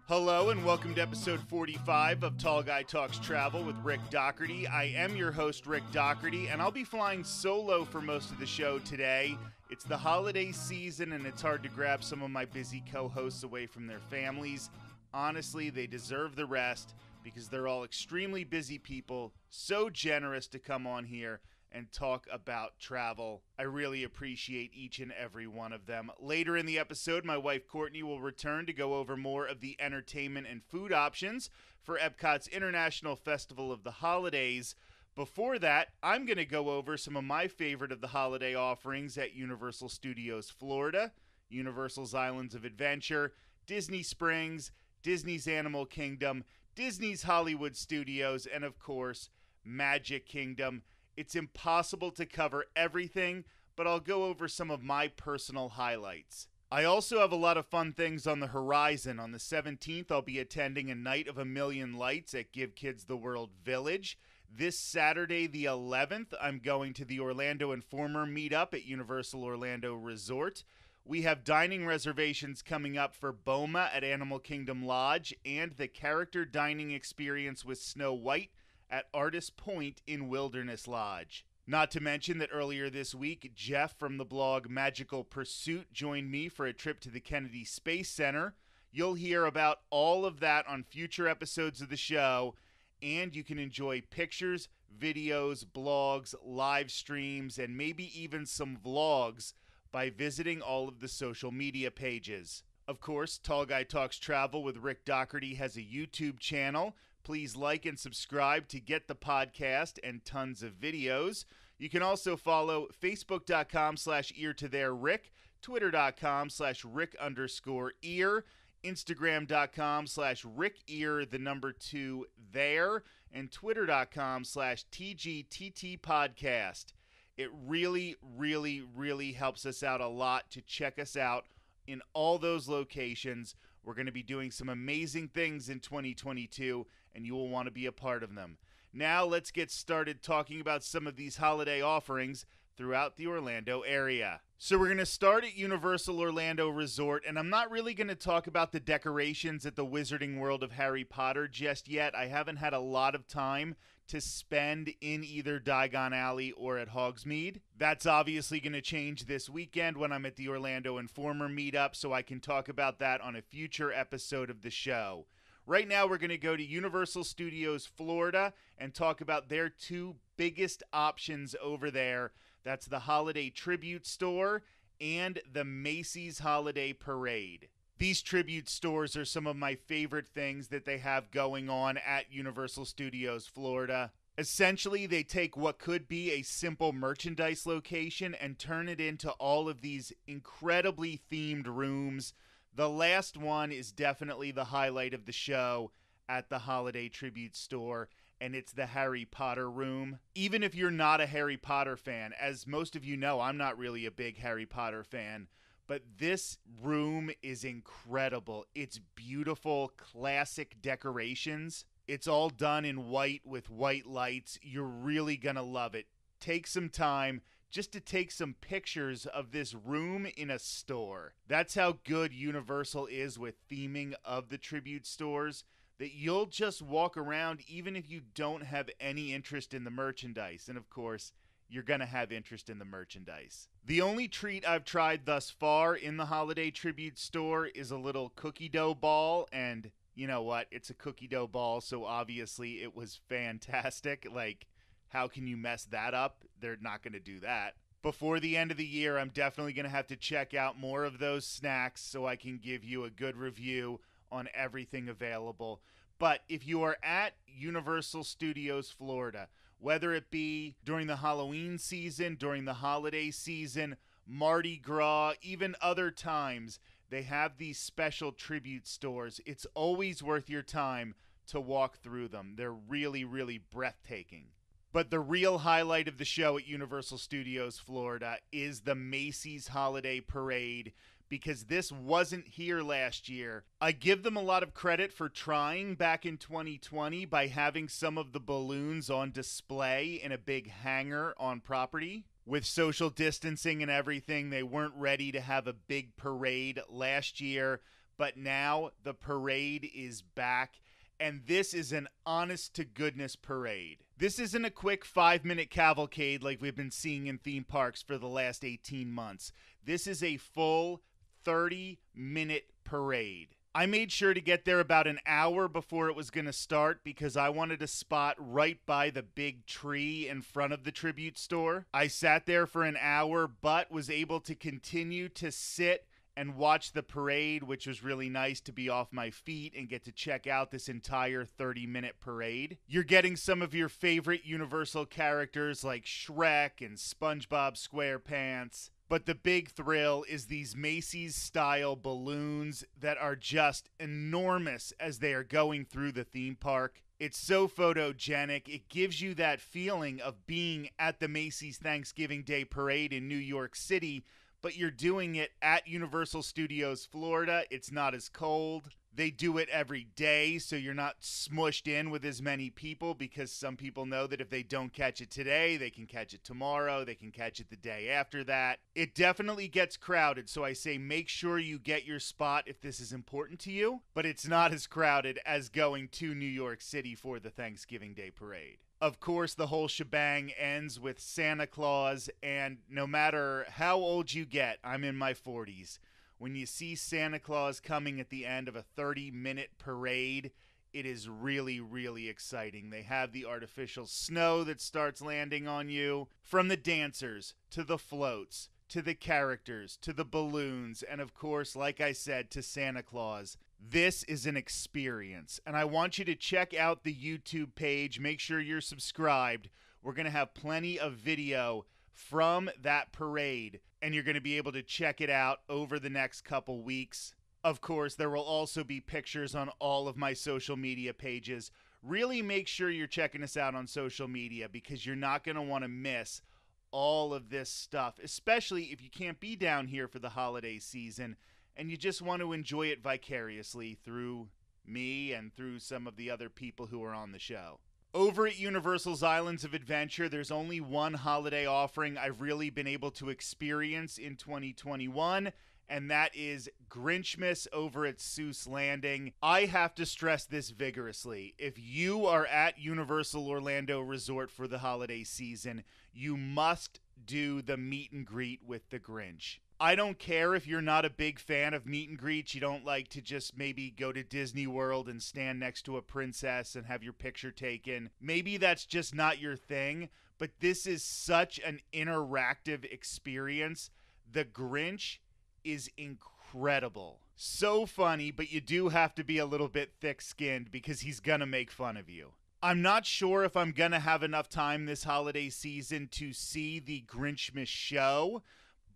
Hello and welcome to episode 45 of Tall Guy Talks Travel with Rick Doherty. I am your host, Rick Doherty, and I'll be flying solo for most of the show today. It's the holiday season and it's hard to grab some of my busy co-hosts away from their families. Honestly, they deserve the rest because they're all extremely busy people, so generous to come on here and talk about travel. I really appreciate each and every one of them. Later in the episode, my wife Courtney will return to go over more of the entertainment and food options for Epcot's International Festival of the Holidays. Before that, I'm going to go over some of my favorite of the holiday offerings at Universal Studios Florida, Universal's Islands of Adventure, Disney Springs, Disney's Animal Kingdom, Disney's Hollywood Studios, and of course, Magic Kingdom. It's impossible to cover everything, but I'll go over some of my personal highlights. I also have a lot of fun things on the horizon. On the 17th, I'll be attending a Night of a Million Lights at Give Kids the World Village. This Saturday, the 11th, I'm going to the Orlando Informer meetup at Universal Orlando Resort. We have dining reservations coming up for Boma at Animal Kingdom Lodge and the character dining experience with Snow White at Artist Point in Wilderness Lodge. Not to mention that earlier this week, Jeff from the blog Magical Pursuit joined me for a trip to the Kennedy Space Center. You'll hear about all of that on future episodes of the show, and you can enjoy pictures, videos, blogs, live streams, and maybe even some vlogs by visiting all of the social media pages. Of course, Tall Guy Talks Travel with Rick Doherty has a YouTube channel. Please like and subscribe to get the podcast and tons of videos. You can also follow facebook.com/ear-to-there-rick, twitter.com/rick_ear, instagram.com/rickear2there, and twitter.com/tgttpodcast. It really, really, really helps us out a lot to check us out in all those locations. We're going to be doing some amazing things in 2022, and you will want to be a part of them. Now let's get started talking about some of these holiday offerings throughout the Orlando area. So we're going to start at Universal Orlando Resort, and I'm not really going to talk about the decorations at the Wizarding World of Harry Potter just yet. I haven't had a lot of time to spend in either Diagon Alley or at Hogsmeade. That's obviously going to change this weekend when I'm at the Orlando Informer meetup, so I can talk about that on a future episode of the show. Right now, we're going to go to Universal Studios Florida and talk about their two biggest options over there. That's the Holiday Tribute Store and the Macys Holiday Parade. These tribute stores are some of my favorite things that they have going on at Universal Studios Florida. Essentially, they take what could be a simple merchandise location and turn it into all of these incredibly themed rooms. The last one is definitely the highlight of the show at the Holiday Tribute Store, and it's the Harry Potter room. Even if you're not a Harry Potter fan, as most of you know, I'm not really a big Harry Potter fan, but this room is incredible. It's beautiful, classic decorations. It's all done in white with white lights. You're really gonna love it. Take some time just to take some pictures of this room in a store. That's how good Universal is with theming of the tribute stores, that you'll just walk around even if you don't have any interest in the merchandise. And of course, you're going to have interest in the merchandise. The only treat I've tried thus far in the Holiday Tribute Store is a little cookie dough ball, and you know what? It's a cookie dough ball, so obviously it was fantastic. Like, how can you mess that up? They're not going to do that. Before the end of the year, I'm definitely going to have to check out more of those snacks so I can give you a good review on everything available. But if you are at Universal Studios Florida, whether it be during the Halloween season, during the holiday season, Mardi Gras, even other times, they have these special tribute stores. It's always worth your time to walk through them. They're really, really breathtaking. But the real highlight of the show at Universal Studios Florida is the Macys Holiday Parade, because this wasn't here last year. I give them a lot of credit for trying back in 2020 by having some of the balloons on display in a big hangar on property. With social distancing and everything, they weren't ready to have a big parade last year, but now the parade is back. And this is an honest-to-goodness parade. This isn't a quick 5-minute cavalcade like we've been seeing in theme parks for the last 18 months. This is a full 30-minute parade. I made sure to get there about an hour before it was going to start because I wanted a spot right by the big tree in front of the tribute store. I sat there for an hour, but was able to continue to sit and watch the parade, which was really nice to be off my feet and get to check out this entire 30-minute parade. You're getting some of your favorite Universal characters like Shrek and SpongeBob SquarePants. But the big thrill is these Macys-style balloons that are just enormous as they are going through the theme park. It's so photogenic. It gives you that feeling of being at the Macy's Thanksgiving Day Parade in New York City, but you're doing it at Universal Studios Florida. It's not as cold. They do it every day, so you're not smushed in with as many people because some people know that if they don't catch it today, they can catch it tomorrow, they can catch it the day after that. It definitely gets crowded, so I say make sure you get your spot if this is important to you, but it's not as crowded as going to New York City for the Thanksgiving Day Parade. Of course, the whole shebang ends with Santa Claus, and no matter how old you get, I'm in my 40s, when you see Santa Claus coming at the end of a 30-minute parade, it is really, really exciting. They have the artificial snow that starts landing on you. From the dancers, to the floats, to the characters, to the balloons, and of course, like I said, to Santa Claus. This is an experience, and I want you to check out the YouTube page. Make sure you're subscribed. We're going to have plenty of video from that parade, and you're going to be able to check it out over the next couple weeks. Of course, there will also be pictures on all of my social media pages. Really make sure you're checking us out on social media because you're not going to want to miss all of this stuff, especially if you can't be down here for the holiday season and you just want to enjoy it vicariously through me and through some of the other people who are on the show. Over at Universal's Islands of Adventure, there's only one holiday offering I've really been able to experience in 2021, and that is Grinchmas over at Seuss Landing. I have to stress this vigorously. If you are at Universal Orlando Resort for the holiday season, you must do the meet and greet with the Grinch. I don't care if you're not a big fan of meet and greets. You don't like to just maybe go to Disney World and stand next to a princess and have your picture taken. Maybe that's just not your thing, but this is such an interactive experience. The Grinch is incredible. So funny, but you do have to be a little bit thick-skinned because he's gonna make fun of you. I'm not sure if I'm gonna have enough time this holiday season to see the Grinchmas show,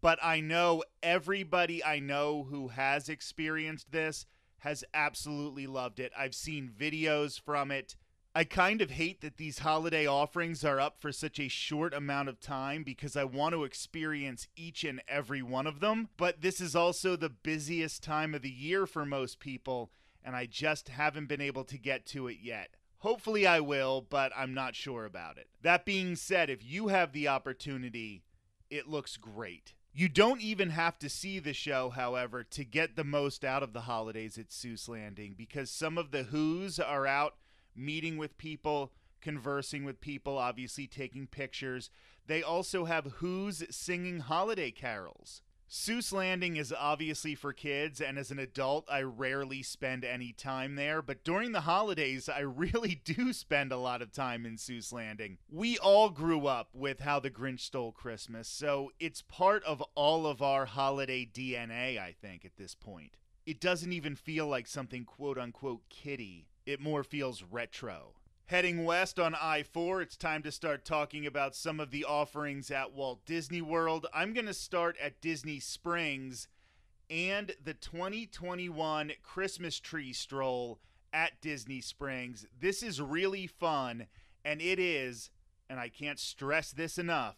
but I know everybody I know who has experienced this has absolutely loved it. I've seen videos from it. I kind of hate that these holiday offerings are up for such a short amount of time because I want to experience each and every one of them. But this is also the busiest time of the year for most people, and I just haven't been able to get to it yet. Hopefully I will, but I'm not sure about it. That being said, if you have the opportunity, it looks great. You don't even have to see the show, however, to get the most out of the holidays at Seuss Landing because some of the Who's are out meeting with people, conversing with people, obviously taking pictures. They also have Who's singing holiday carols. Seuss Landing is obviously for kids, and as an adult, I rarely spend any time there, but during the holidays, I really do spend a lot of time in Seuss Landing. We all grew up with How the Grinch Stole Christmas, so it's part of all of our holiday DNA, I think, at this point. It doesn't even feel like something quote-unquote kiddie. It more feels retro. Heading west on I-4, it's time to start talking about some of the offerings at Walt Disney World. I'm going to start at Disney Springs and the 2021 Christmas Tree Stroll at Disney Springs. This is really fun, and it is, and I can't stress this enough,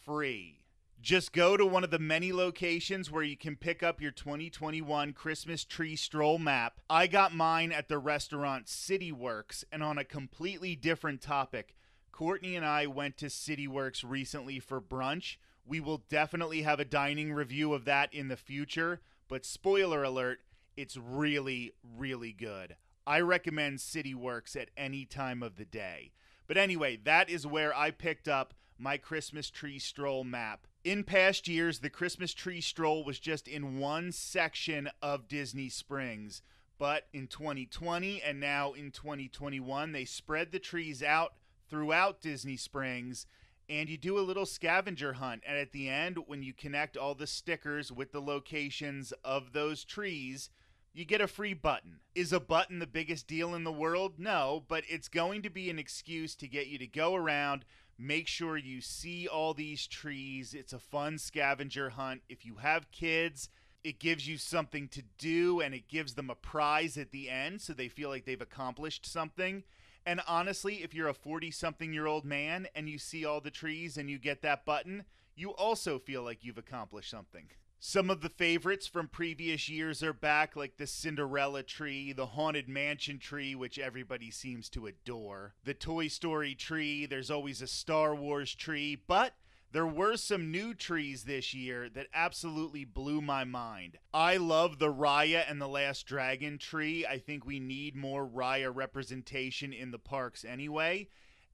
free. Just go to one of the many locations where you can pick up your 2021 Christmas Tree Stroll map. I got mine at the restaurant CityWorks, and on a completely different topic, Courtney and I went to CityWorks recently for brunch. We will definitely have a dining review of that in the future, but spoiler alert, It's really, really good. I recommend CityWorks at any time of the day. But anyway, that is where I picked up my Christmas tree stroll map. In past years, the Christmas tree stroll was just in one section of Disney Springs. But in 2020 and now in 2021, they spread the trees out throughout Disney Springs, and you do a little scavenger hunt. And at the end, when you connect all the stickers with the locations of those trees, you get a free button. Is a button the biggest deal in the world? No, but it's going to be an excuse to get you to go around, make sure you see all these trees. It's a fun scavenger hunt. If you have kids, it gives you something to do, and it gives them a prize at the end so they feel like they've accomplished something. And honestly, if you're a 40-something-year-old man and you see all the trees and you get that button, you also feel like you've accomplished something. Some of the favorites from previous years are back, like the Cinderella tree, the Haunted Mansion tree, which everybody seems to adore, the Toy Story tree, there's always a Star Wars tree, but there were some new trees this year that absolutely blew my mind. I love the Raya and the Last Dragon tree. I think we need more Raya representation in the parks anyway.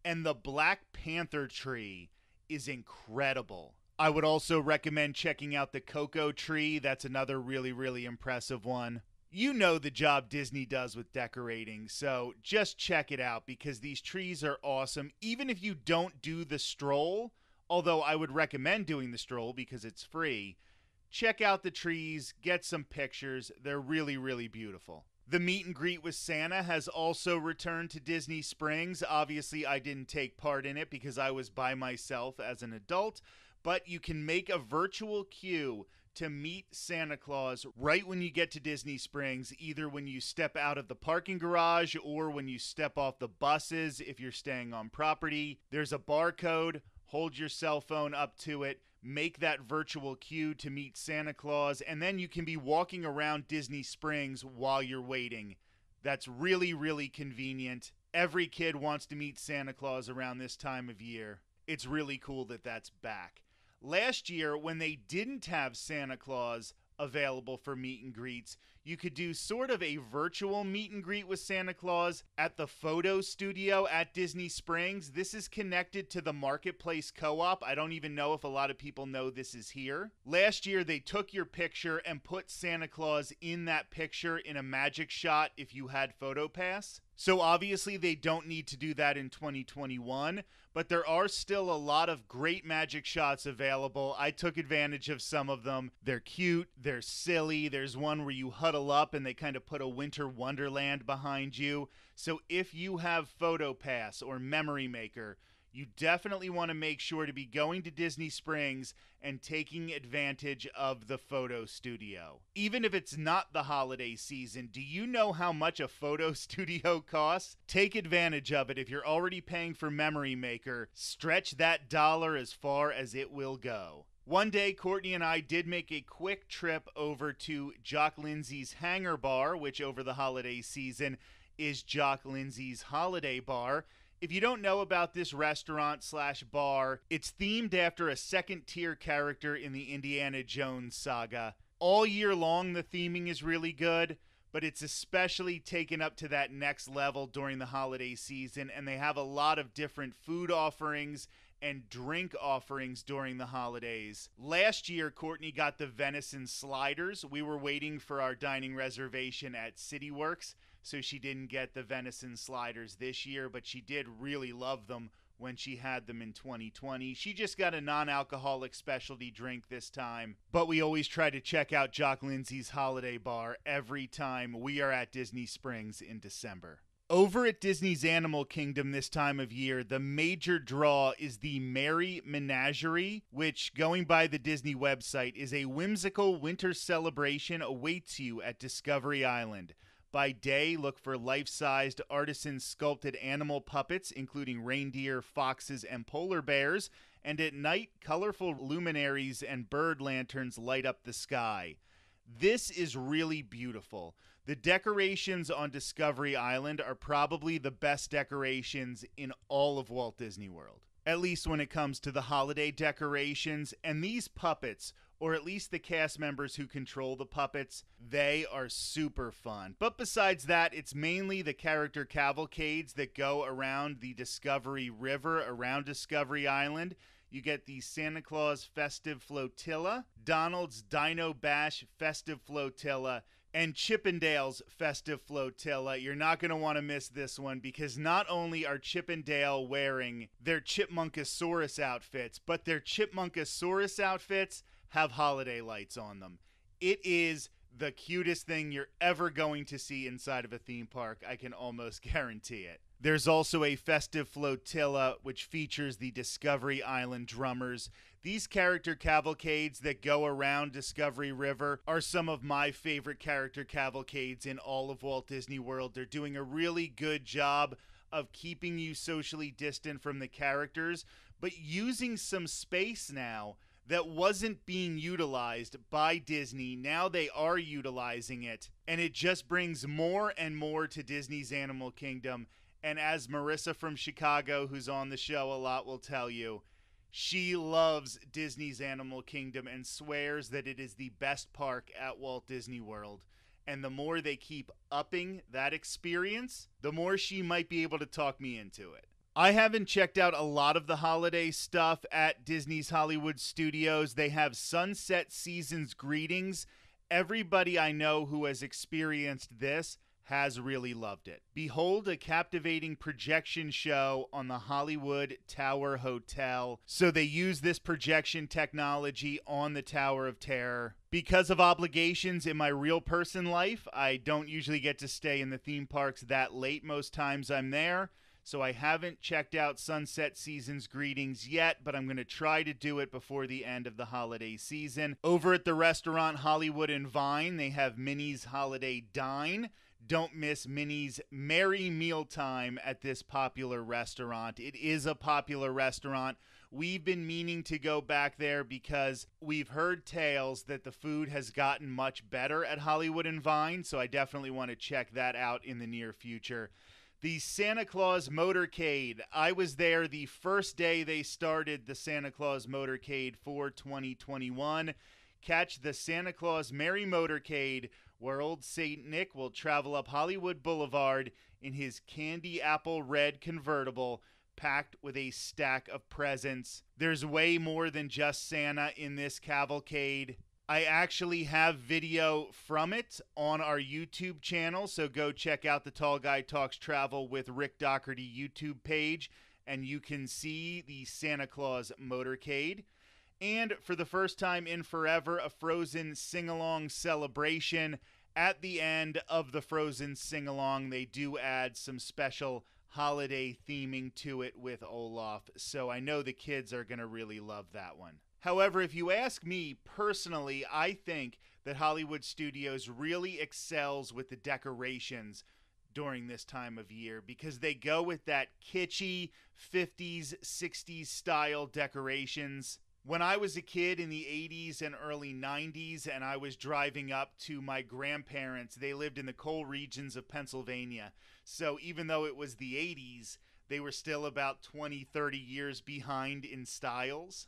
And the Black Panther tree is incredible. I would also recommend checking out the Cocoa tree. That's another really, really impressive one. You know the job Disney does with decorating, so just check it out because these trees are awesome. Even if you don't do the stroll, although I would recommend doing the stroll because it's free, check out the trees, get some pictures. They're really, really beautiful. The meet and greet with Santa has also returned to Disney Springs. Obviously, I didn't take part in it because I was by myself as an adult, but you can make a virtual queue to meet Santa Claus right when you get to Disney Springs, either when you step out of the parking garage or when you step off the buses if you're staying on property. There's a barcode. Hold your cell phone up to it, make that virtual queue to meet Santa Claus, and then you can be walking around Disney Springs while you're waiting. That's really, really convenient. Every kid wants to meet Santa Claus around this time of year. It's really cool that that's back. Last year, when they didn't have Santa Claus available for meet and greets, you could do sort of a virtual meet and greet with Santa Claus at the photo studio at Disney Springs. This is connected to the Marketplace Co-op. I don't even know if a lot of people know this is here. Last year, they took your picture and put Santa Claus in that picture in a magic shot if you had PhotoPass. So obviously they don't need to do that in 2021, but there are still a lot of great magic shots available. I took advantage of some of them. They're cute, they're silly. There's one where you huddle up and they kind of put a winter wonderland behind you. So if you have PhotoPass or Memory Maker, you definitely want to make sure to be going to Disney Springs and taking advantage of the photo studio. Even if it's not the holiday season, do you know how much a photo studio costs? Take advantage of it. If you're already paying for Memory Maker, stretch that dollar as far as it will go. One day, Courtney and I did make a quick trip over to Jock Lindsay's Hangar Bar, which over the holiday season is Jock Lindsay's Holiday Bar. If you don't know about this restaurant/bar, it's themed after a second-tier character in the Indiana Jones saga. All year long, the theming is really good, but it's especially taken up to that next level during the holiday season, and they have a lot of different food offerings and drink offerings during the holidays. Last year, Courtney got the venison sliders. We were waiting for our dining reservation at CityWorks, so she didn't get the venison sliders this year, but she did really love them when she had them in 2020. She just got a non-alcoholic specialty drink this time, but we always try to check out Jock Lindsay's Holiday Bar every time we are at Disney Springs in December. Over at Disney's Animal Kingdom this time of year, the major draw is the Merry Menagerie, which, going by the Disney website, is a whimsical winter celebration awaits you at Discovery Island. By day, look for life-sized artisan-sculpted animal puppets, including reindeer, foxes, and polar bears, and at night, colorful luminaries and bird lanterns light up the sky. This is really beautiful. The decorations on Discovery Island are probably the best decorations in all of Walt Disney World. at least when it comes to the holiday decorations. And these puppets, or at least the cast members who control the puppets, they are super fun. But besides that, it's mainly the character cavalcades that go around the Discovery River, around Discovery Island. You get the Santa Claus Festive Flotilla, Donald's Dino Bash Festive Flotilla, and Chippendale's Festive Flotilla. You're not going to want to miss this one, because not only are Chip and Dale wearing their Chipmunkosaurus outfits, but their Chipmunkosaurus outfits have holiday lights on them. It is the cutest thing you're ever going to see inside of a theme park. I can almost guarantee it. There's also a festive flotilla which features the Discovery Island drummers. These character cavalcades that go around Discovery River are some of my favorite character cavalcades in all of Walt Disney World. They're doing a really good job of keeping you socially distant from the characters, but using some space now that wasn't being utilized by Disney. Now they are utilizing it, and it just brings more and more to Disney's Animal Kingdom. And as Marissa from Chicago, who's on the show a lot, will tell you, she loves Disney's Animal Kingdom and swears that it is the best park at Walt Disney World. And the more they keep upping that experience, the more she might be able to talk me into it. I haven't checked out a lot of the holiday stuff at Disney's Hollywood Studios. They have Sunset Seasons Greetings. Everybody I know who has experienced this has really loved it. Behold a captivating projection show on the Hollywood Tower Hotel. So they use this projection technology on the Tower of Terror. Because of obligations in my real person life, I don't usually get to stay in the theme parks that late most times I'm there. So I haven't checked out Sunset Seasons Greetings yet, but I'm going to try to do it before the end of the holiday season. Over at the restaurant Hollywood and Vine, they have Minnie's Holiday Dine. Don't miss Minnie's Merry Mealtime at this popular restaurant. It is a popular restaurant. We've been meaning to go back there because we've heard tales that the food has gotten much better at Hollywood and Vine, so I definitely want to check that out in the near future. The Santa Claus Motorcade. I was there the first day they started the Santa Claus Motorcade for 2021. Catch the Santa Claus Merry Motorcade, where old Saint Nick will travel up Hollywood Boulevard in his candy apple red convertible, packed with a stack of presents. There's way more than just Santa in this cavalcade. I actually have video from it on our YouTube channel, so go check out the Tall Guy Talks Travel with Rick Doherty YouTube page, and you can see the Santa Claus Motorcade. And for the first time in forever, a Frozen sing-along celebration. At the end of the Frozen sing-along, they do add some special holiday theming to it with Olaf, so I know the kids are going to really love that one. However, if you ask me personally, I think that Hollywood Studios really excels with the decorations during this time of year, because they go with that kitschy 50s, 60s style decorations. When I was a kid in the 80s and early 90s and I was driving up to my grandparents, they lived in the coal regions of Pennsylvania. So even though it was the 80s, they were still about 20, 30 years behind in styles.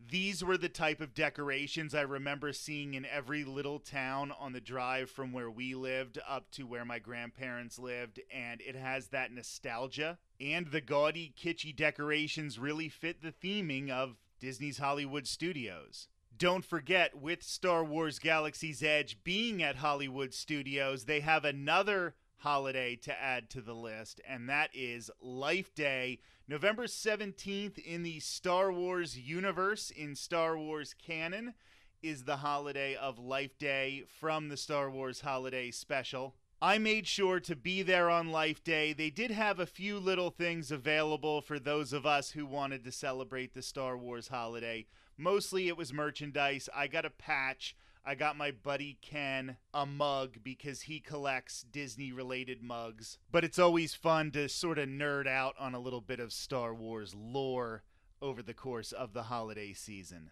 These were the type of decorations I remember seeing in every little town on the drive from where we lived up to where my grandparents lived, and it has that nostalgia. And the gaudy, kitschy decorations really fit the theming of Disney's Hollywood Studios. Don't forget, with Star Wars Galaxy's Edge being at Hollywood Studios, they have another holiday to add to the list, and that is Life Day. November 17th in the Star Wars universe, in Star Wars canon, is the holiday of Life Day from the Star Wars Holiday Special. I made sure to be there on Life Day. They did have a few little things available for those of us who wanted to celebrate the Star Wars holiday. Mostly it was merchandise. I got a patch. I got my buddy Ken a mug because he collects Disney-related mugs. But it's always fun to sort of nerd out on a little bit of Star Wars lore over the course of the holiday season.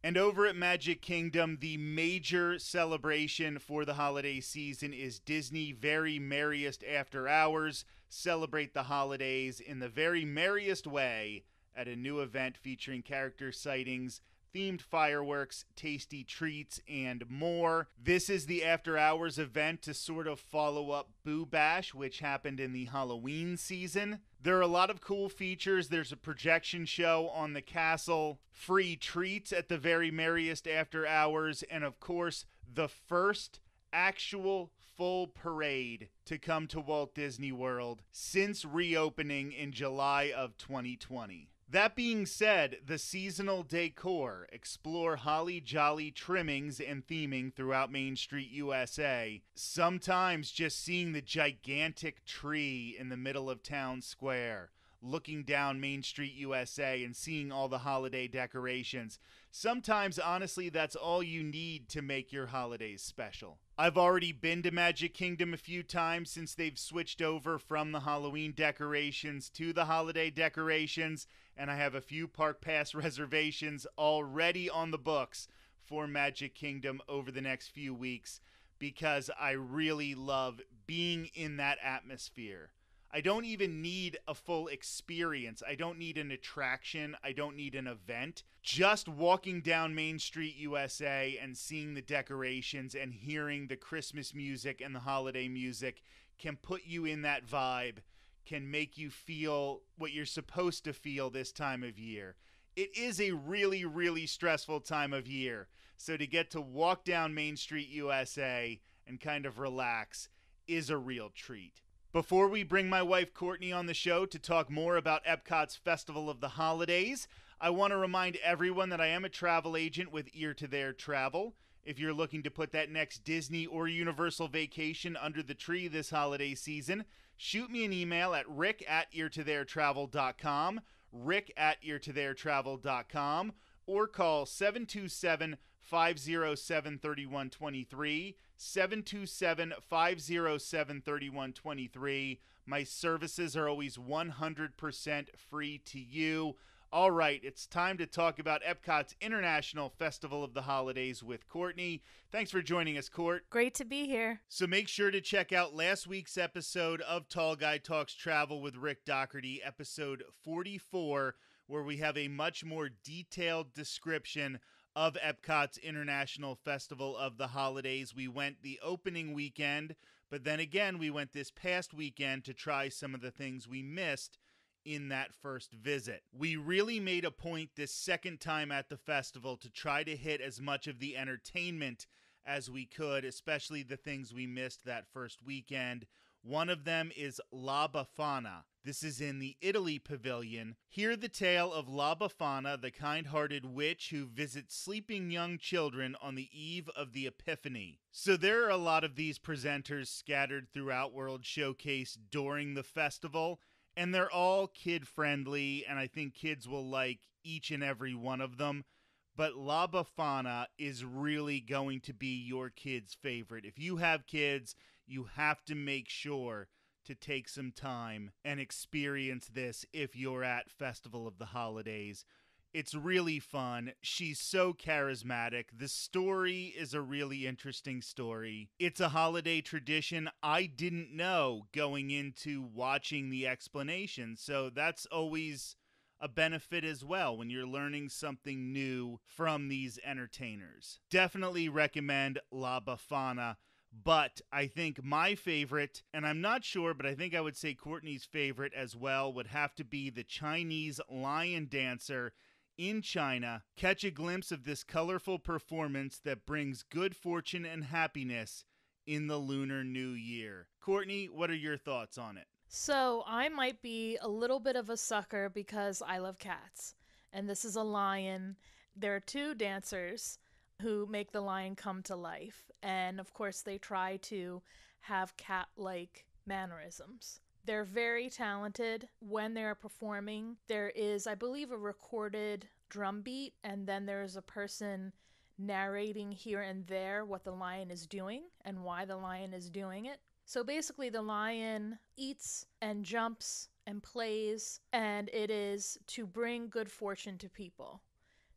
And over at Magic Kingdom, the major celebration for the holiday season is Disney Very Merriest After Hours. Celebrate the holidays in the very merriest way at a new event featuring character sightings, themed fireworks, tasty treats, and more. This is the After Hours event to sort of follow up Boo Bash, which happened in the Halloween season. There are a lot of cool features. There's a projection show on the castle, free treats at the very merriest After Hours, and of course, the first actual full parade to come to Walt Disney World since reopening in July of 2020. That being said, the seasonal decor, explore holly jolly trimmings and theming throughout Main Street USA. Sometimes just seeing the gigantic tree in the middle of Town Square, looking down Main Street USA and seeing all the holiday decorations. Sometimes, honestly, that's all you need to make your holidays special. I've already been to Magic Kingdom a few times since they've switched over from the Halloween decorations to the holiday decorations, and I have a few Park Pass reservations already on the books for Magic Kingdom over the next few weeks because I really love being in that atmosphere. I don't even need a full experience. I don't need an attraction. I don't need an event. Just walking down Main Street USA and seeing the decorations and hearing the Christmas music and the holiday music can put you in that vibe, can make you feel what you're supposed to feel this time of year. It is a really, really stressful time of year. So to get to walk down Main Street USA and kind of relax is a real treat. Before we bring my wife Courtney on the show to talk more about Epcot's Festival of the Holidays, I want to remind everyone that I am a travel agent with Ear to There Travel. If you're looking to put that next Disney or Universal vacation under the tree this holiday season, shoot me an email at rick@eartotheretravel.com, rick@eartotheretravel.com, or call 727-507-3123, 727-507-3123. My services are always 100% free to you. All right, it's time to talk about Epcot's International Festival of the Holidays with Courtney. Thanks for joining us, Court. Great to be here. So make sure to check out last week's episode of Tall Guy Talks Travel with Rick Doherty, episode 44, where we have a much more detailed description of Epcot's International Festival of the Holidays. We went the opening weekend, but then again, we went this past weekend to try some of the things we missed in that first visit. We really made a point this second time at the festival to try to hit as much of the entertainment as we could, especially the things we missed that first weekend. One of them is La Befana. This is in the Italy Pavilion. Hear the tale of La Befana, the kind-hearted witch who visits sleeping young children on the eve of the Epiphany. So there are a lot of these presenters scattered throughout World Showcase during the festival, and they're all kid-friendly, and I think kids will like each and every one of them. But La Befana is really going to be your kid's favorite. If you have kids, you have to make sure to take some time and experience this if you're at Festival of the Holidays. It's really fun. She's so charismatic. The story is a really interesting story. It's a holiday tradition I didn't know going into watching the explanation, so that's always a benefit as well when you're learning something new from these entertainers. Definitely recommend La Befana. But I think my favorite, and I'm not sure, but I think I would say Courtney's favorite as well, would have to be the Chinese lion dancer in China. Catch a glimpse of this colorful performance that brings good fortune and happiness in the Lunar New Year. Courtney, what are your thoughts on it? So I might be a little bit of a sucker because I love cats. And this is a lion. There are two dancers who make the lion come to life. And of course, they try to have cat-like mannerisms. They're very talented. When they're performing, there is, I believe, a recorded drum beat, and then there's a person narrating here and there what the lion is doing and why the lion is doing it. So basically, the lion eats and jumps and plays, and it is to bring good fortune to people.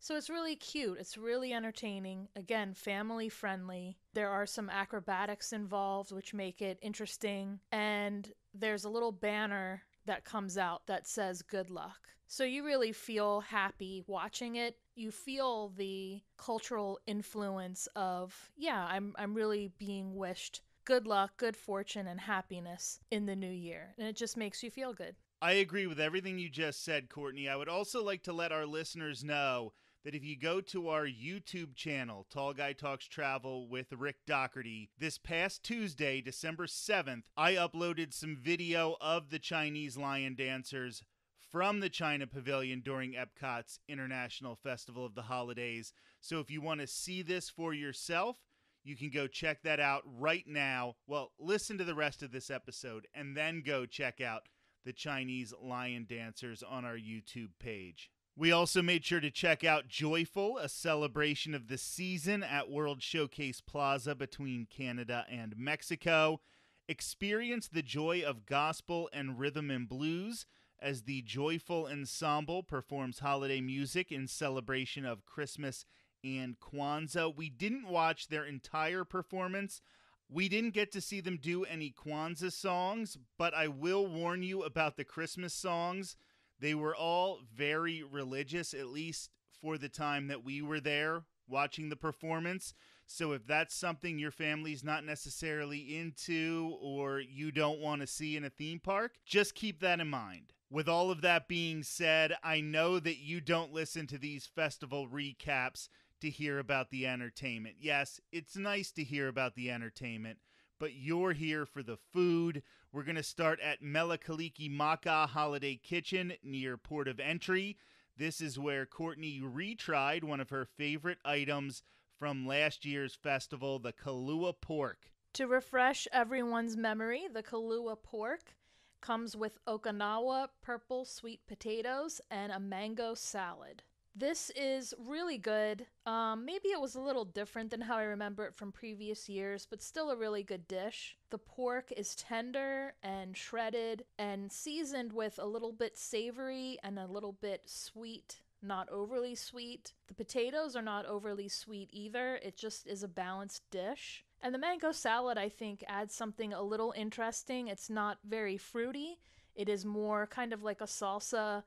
So it's really cute. It's really entertaining. Again, family friendly. There are some acrobatics involved, which make it interesting. And there's a little banner that comes out that says good luck. So you really feel happy watching it. You feel the cultural influence of, yeah, I'm really being wished good luck, good fortune, and happiness in the new year. And it just makes you feel good. I agree with everything you just said, Courtney. I would also like to let our listeners know that if you go to our YouTube channel, Tall Guy Talks Travel with Rick Doherty, this past Tuesday, December 7th, I uploaded some video of the Chinese lion dancers from the China Pavilion during Epcot's International Festival of the Holidays. So if you want to see this for yourself, you can go check that out right now. Well, listen to the rest of this episode and then go check out the Chinese lion dancers on our YouTube page. We also made sure to check out Joyful, a celebration of the season at World Showcase Plaza between Canada and Mexico. Experience the joy of gospel and rhythm and blues as the Joyful Ensemble performs holiday music in celebration of Christmas and Kwanzaa. We didn't watch their entire performance. We didn't get to see them do any Kwanzaa songs, but I will warn you about the Christmas songs. They were all very religious, at least for the time that we were there watching the performance. So if that's something your family's not necessarily into or you don't want to see in a theme park, just keep that in mind. With all of that being said, I know that you don't listen to these festival recaps to hear about the entertainment. Yes, it's nice to hear about the entertainment, but you're here for the food. We're going to start at Melakaliki Maka Holiday Kitchen near Port of Entry. This is where Courtney retried one of her favorite items from last year's festival, the Kahlua pork. To refresh everyone's memory, the Kahlua pork comes with Okinawa purple sweet potatoes and a mango salad. This is really good. Maybe it was a little different than how I remember it from previous years, but still a really good dish. The pork is tender and shredded and seasoned with a little bit savory and a little bit sweet, not overly sweet. The potatoes are not overly sweet either. It just is a balanced dish. And the mango salad, I think, adds something a little interesting. It's not very fruity. It is more kind of like a salsa.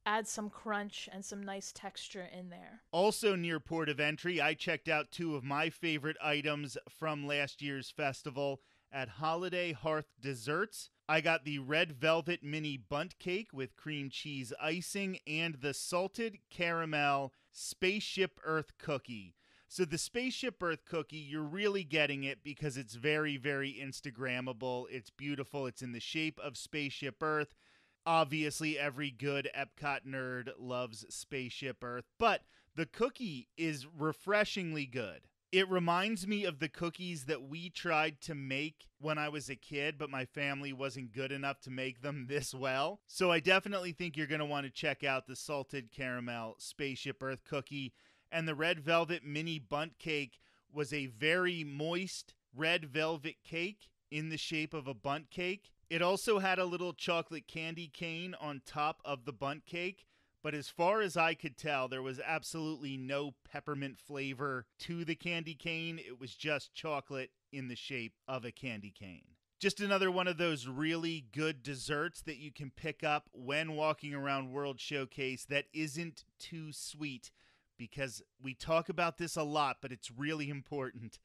Add some crunch and some nice texture in there. Also near Port of Entry, I checked out two of my favorite items from last year's festival at Holiday Hearth Desserts. I got the red velvet mini bundt cake with cream cheese icing and the salted caramel Spaceship Earth cookie. So the Spaceship Earth cookie, you're really getting it because it's very, very Instagrammable. It's beautiful. It's in the shape of Spaceship Earth. Obviously, every good Epcot nerd loves Spaceship Earth, but the cookie is refreshingly good. It reminds me of the cookies that we tried to make when I was a kid, but my family wasn't good enough to make them this well. So I definitely think you're going to want to check out the salted caramel Spaceship Earth cookie. And the red velvet mini bundt cake was a very moist red velvet cake in the shape of a bundt cake. It also had a little chocolate candy cane on top of the bundt cake, but as far as I could tell, there was absolutely no peppermint flavor to the candy cane. It was just chocolate in the shape of a candy cane. Just another one of those really good desserts that you can pick up when walking around World Showcase that isn't too sweet, because we talk about this a lot, but it's really important.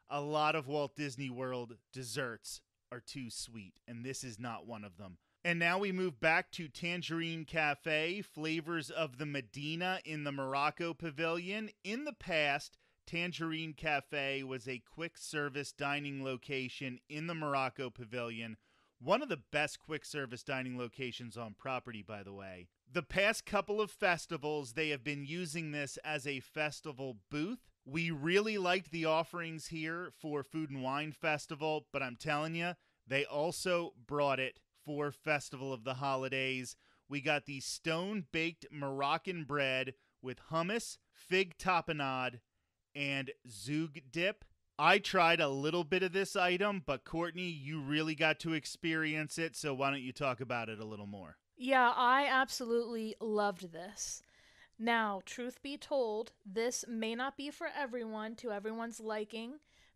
A lot of Walt Disney World desserts are too sweet, and this is not one of them. And now we move back to Tangerine Cafe, flavors of the Medina in the Morocco Pavilion. In the past, Tangerine Cafe was a quick service dining location in the Morocco Pavilion. One of the best quick service dining locations on property, by the way. The past couple of festivals, they have been using this as a festival booth. We really liked the offerings here for Food and Wine Festival, but I'm telling you, they also brought it for Festival of the Holidays. We got the stone-baked Moroccan bread with hummus, fig tapenade, and zoug dip. I tried a little bit of this item, but Courtney, you really got to experience it, so why don't you talk about it a little more? Yeah, I absolutely loved this. Now, truth be told, this may not be for everyone to everyone's liking,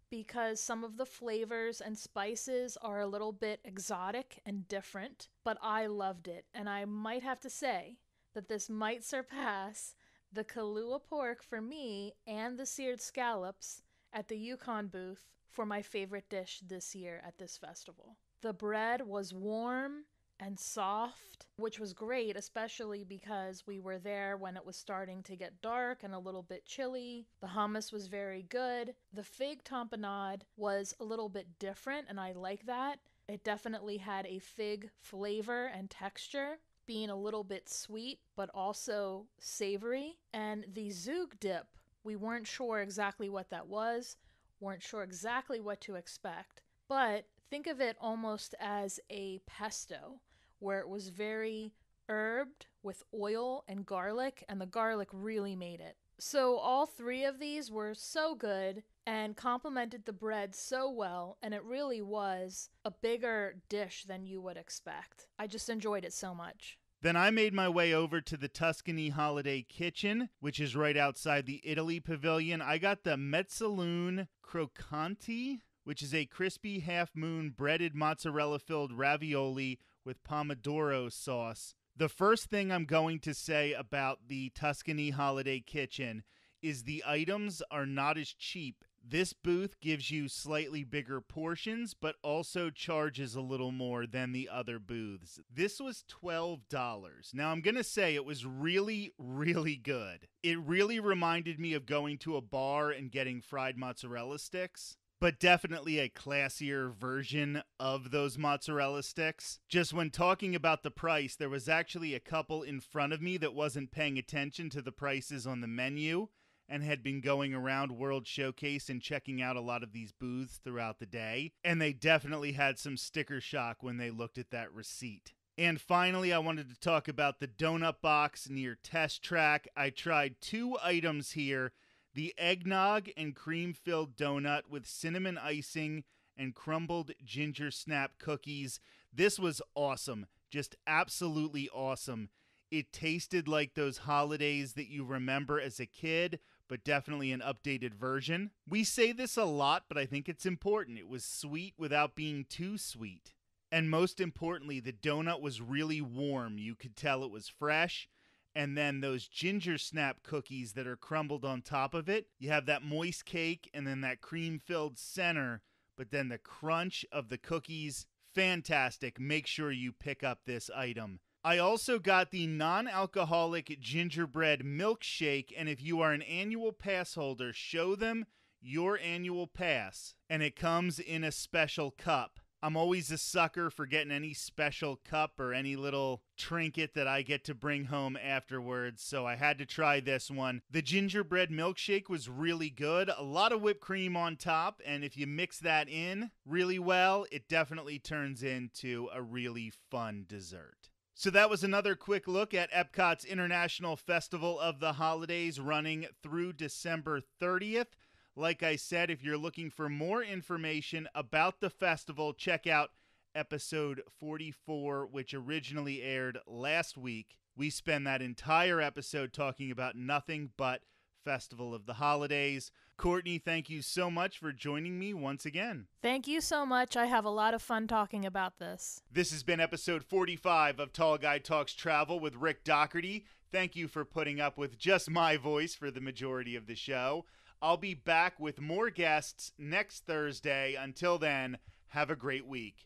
because some of the flavors and spices are a little bit exotic and different, but I loved it. And I might have to say that this might surpass the Kahlua pork for me and the seared scallops at the Yukon booth for my favorite dish this year at this festival. The bread was warm and soft, which was great, especially because we were there when it was starting to get dark and a little bit chilly. The hummus was very good. The fig tapenade was a little bit different, and I like that. It definitely had a fig flavor and texture, being a little bit sweet, but also savory. And the Zug dip, we weren't sure exactly what that was, weren't sure exactly what to expect, but think of it almost as a pesto, where it was very herbed with oil and the garlic really made it. So all three of these were so good and complemented the bread so well, and it really was a bigger dish than you would expect. I just enjoyed it so much. Then I made my way over to the Tuscany Holiday Kitchen, which is right outside the Italy Pavilion. I got the Mezzalune Croccante, which is a crispy half-moon breaded mozzarella-filled ravioli with pomodoro sauce. The first thing I'm going to say about the Tuscany Holiday Kitchen is the items are not as cheap. This booth gives you slightly bigger portions, but also charges a little more than the other booths. This was $12. Now, I'm going to say it was really, really good. It really reminded me of going to a bar and getting fried mozzarella sticks, but definitely a classier version of those mozzarella sticks. Just when talking about the price, there was actually a couple in front of me that wasn't paying attention to the prices on the menu and had been going around World Showcase and checking out a lot of these booths throughout the day, and they definitely had some sticker shock when they looked at that receipt. And finally, I wanted to talk about the donut box near Test Track. I tried 2 items here, the eggnog and cream-filled donut with cinnamon icing and crumbled ginger snap cookies. This was awesome, just absolutely awesome. It tasted like those holidays that you remember as a kid, but definitely an updated version. We say this a lot, but I think it's important. It was sweet without being too sweet. And most importantly, the donut was really warm. You could tell it was fresh. And then those ginger snap cookies that are crumbled on top of it. You have that moist cake and then that cream-filled center, but then the crunch of the cookies, fantastic. Make sure you pick up this item. I also got the non-alcoholic gingerbread milkshake, and if you are an annual pass holder, show them your annual pass, and it comes in a special cup. I'm always a sucker for getting any special cup or any little trinket that I get to bring home afterwards, so I had to try this one. The gingerbread milkshake was really good, a lot of whipped cream on top, and if you mix that in really well, it definitely turns into a really fun dessert. So that was another quick look at Epcot's International Festival of the Holidays running through December 30th. Like I said, if you're looking for more information about the festival, check out episode 44, which originally aired last week. We spend that entire episode talking about nothing but Festival of the Holidays. Courtney, thank you so much for joining me once again. Thank you so much. I have a lot of fun talking about this. This has been episode 45 of Tall Guy Talks Travel with Rick Doherty. Thank you for putting up with just my voice for the majority of the show. I'll be back with more guests next Thursday. Until then, have a great week.